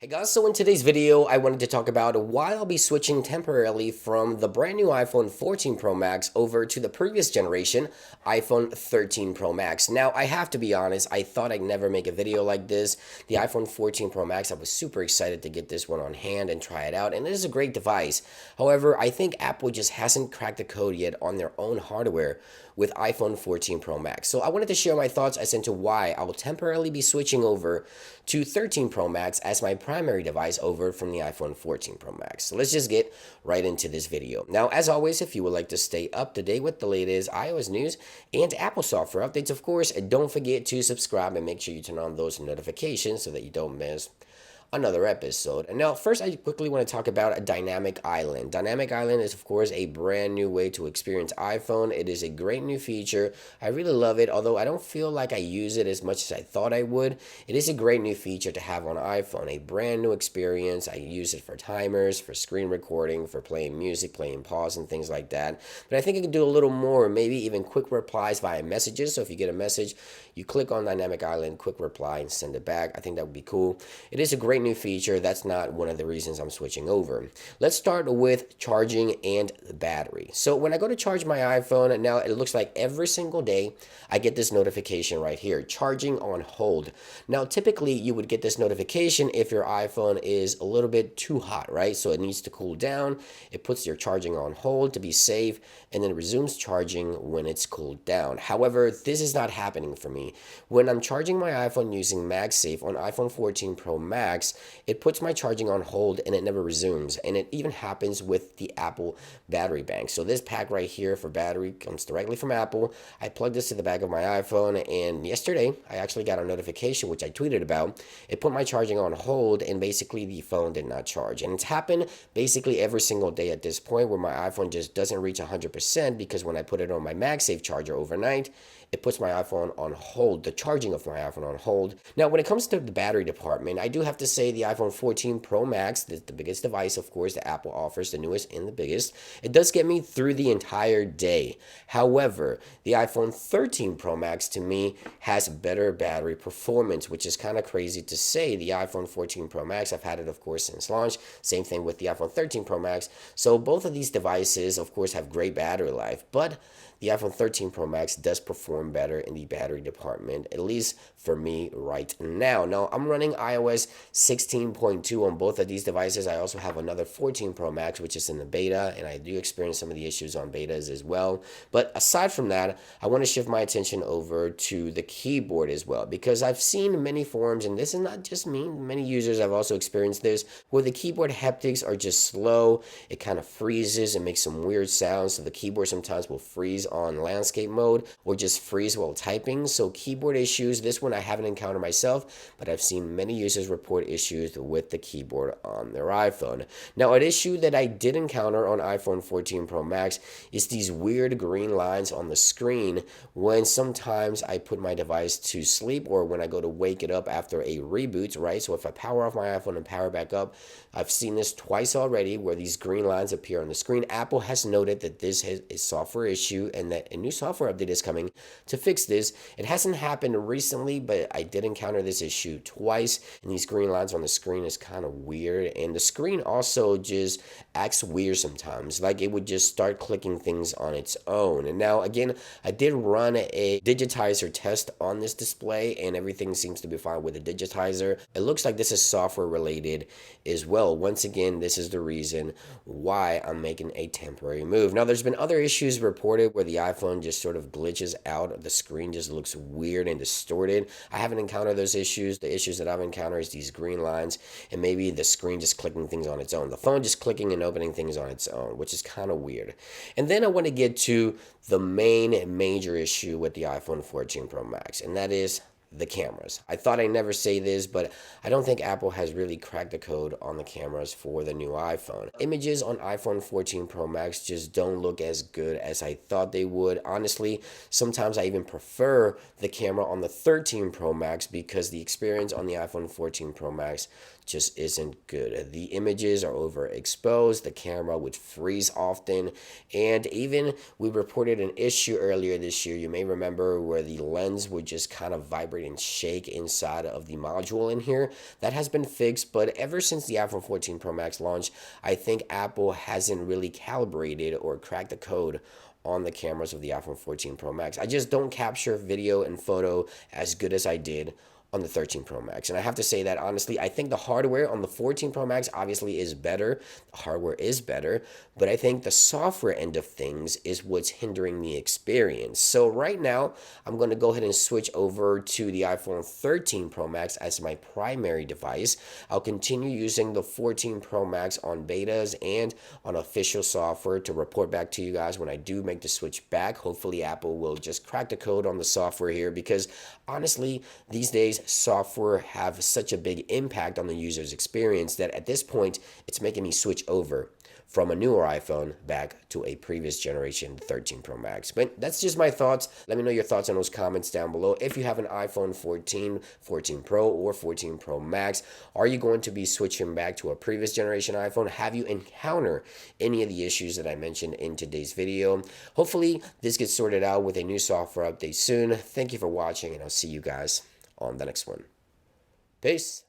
Hey guys, so in today's video, I wanted to talk about why I'll be switching temporarily from the brand new iPhone 14 Pro Max over to the previous generation, iPhone 13 Pro Max. Now, I have to be honest, I thought I'd never make a video like this. The iPhone 14 Pro Max, I was super excited to get this one on hand and try it out, and it is a great device. However, I think Apple just hasn't cracked the code yet on their own hardware with iPhone 14 Pro Max. So I wanted to share my thoughts as into why I will temporarily be switching over to 13 Pro Max as my primary device over from the iPhone 14 Pro Max. So let's just get right into this video. Now, as always, if you would like to stay up to date with the latest iOS news and Apple software updates, of course, don't forget to subscribe and make sure you turn on those notifications so that you don't miss another episode. And now, first, I quickly want to talk about a Dynamic Island. Dynamic Island is, of course, a brand new way to experience iPhone. It is a great new feature. I really love it, although I don't feel like I use it as much as I thought I would. It is a great new feature to have on iPhone, a brand new experience. I use it for timers, for screen recording, for playing music, playing pause, and things like that. But I think I can do a little more, maybe even quick replies via messages. So if you get a message, you click on Dynamic Island, quick reply, and send it back. I think that would be cool. It is a great new feature. That's not one of the reasons I'm switching over. Let's start with charging and the battery. So when I go to charge my iPhone, now it looks like every single day I get this notification right here, charging on hold. Now typically you would get this notification if your iPhone is a little bit too hot, right? So it needs to cool down. It puts your charging on hold to be safe and then resumes charging when it's cooled down. However, this is not happening for me. When I'm charging my iPhone using MagSafe on iPhone 14 Pro Max, it puts my charging on hold and it never resumes. And it even happens with the Apple battery bank. So this pack right here for battery comes directly from Apple. I plugged this to the back of my iPhone, and yesterday I actually got a notification, which I tweeted about. It put my charging on hold and basically the phone did not charge. And it's happened basically every single day at this point where my iPhone just doesn't reach 100% because when I put it on my MagSafe charger overnight, it puts my iPhone on hold, the charging of my iPhone on hold. Now, when it comes to the battery department, I do have to say the iPhone 14 Pro Max, the biggest device, of course, that Apple offers, the newest and the biggest, it does get me through the entire day. However, the iPhone 13 Pro Max, to me, has better battery performance, which is kind of crazy to say. The iPhone 14 Pro Max, I've had it, of course, since launch. Same thing with the iPhone 13 Pro Max. So both of these devices, of course, have great battery life, but the iPhone 13 Pro Max does perform better in the battery department, at least for me right now. Now, I'm running iOS 16.2 on both of these devices. I also have another 14 Pro Max, which is in the beta, and I do experience some of the issues on betas as well. But aside from that, I want to shift my attention over to the keyboard as well, because I've seen many forums, and this is not just me, many users have also experienced this, where the keyboard haptics are just slow. It kind of freezes and makes some weird sounds, so the keyboard sometimes will freeze on landscape mode or just freeze while typing. So keyboard issues, this one I haven't encountered myself, but I've seen many users report issues with the keyboard on their iPhone. Now, an issue that I did encounter on iPhone 14 Pro Max is these weird green lines on the screen when sometimes I put my device to sleep or when I go to wake it up after a reboot, right? So if I power off my iPhone and power back up, I've seen this twice already where these green lines appear on the screen. Apple has noted that this is a software issue and that a new software update is coming to fix this. It hasn't happened recently, but I did encounter this issue twice, and these green lines on the screen is kind of weird. And the screen also just acts weird sometimes, like it would just start clicking things on its own. And now, again, I did run a digitizer test on this display, and everything seems to be fine with the digitizer. It looks like this is software related as well. Once again, this is the reason why I'm making a temporary move. Now, there's been other issues reported where the iPhone just sort of glitches out. The screen just looks weird and distorted. I haven't encountered those issues. The issues that I've encountered is these green lines and maybe the screen just clicking things on its own. The phone just clicking and opening things on its own, which is kind of weird. And then I want to get to the main major issue with the iPhone 14 Pro Max, and that is the cameras. I thought I'd never say this, but I don't think Apple has really cracked the code on the cameras for the new iPhone. Images on iPhone 14 Pro Max just don't look as good as I thought they would. Honestly, sometimes I even prefer the camera on the 13 Pro Max because the experience on the iPhone 14 Pro Max just isn't good. The images are overexposed, the camera would freeze often, and even we reported an issue earlier this year, you may remember, where the lens would just kind of vibrate and shake inside of the module in here. That has been fixed, but ever since the iPhone 14 Pro Max launched, I think Apple hasn't really calibrated or cracked the code on the cameras of the iPhone 14 Pro Max. I just don't capture video and photo as good as I did on the 13 Pro Max. And I have to say that honestly, I think the hardware on the 14 Pro Max obviously is better. The hardware is better, but I think the software end of things is what's hindering the experience. So right now, I'm going to go ahead and switch over to the iPhone 13 Pro Max as my primary device. I'll continue using the 14 Pro Max on betas and on official software to report back to you guys when I do make the switch back. Hopefully Apple will just crack the code on the software here, because honestly, these days software have such a big impact on the user's experience that at this point it's making me switch over from a newer iPhone back to a previous generation 13 Pro Max. But that's just my thoughts. Let me know your thoughts in those comments down below. If you have an iPhone 14, 14 Pro, or 14 Pro Max, are you going to be switching back to a previous generation iPhone? Have you encountered any of the issues that I mentioned in today's video? Hopefully this gets sorted out with a new software update soon. Thank you for watching, and I'll see you guys on the next one. Peace.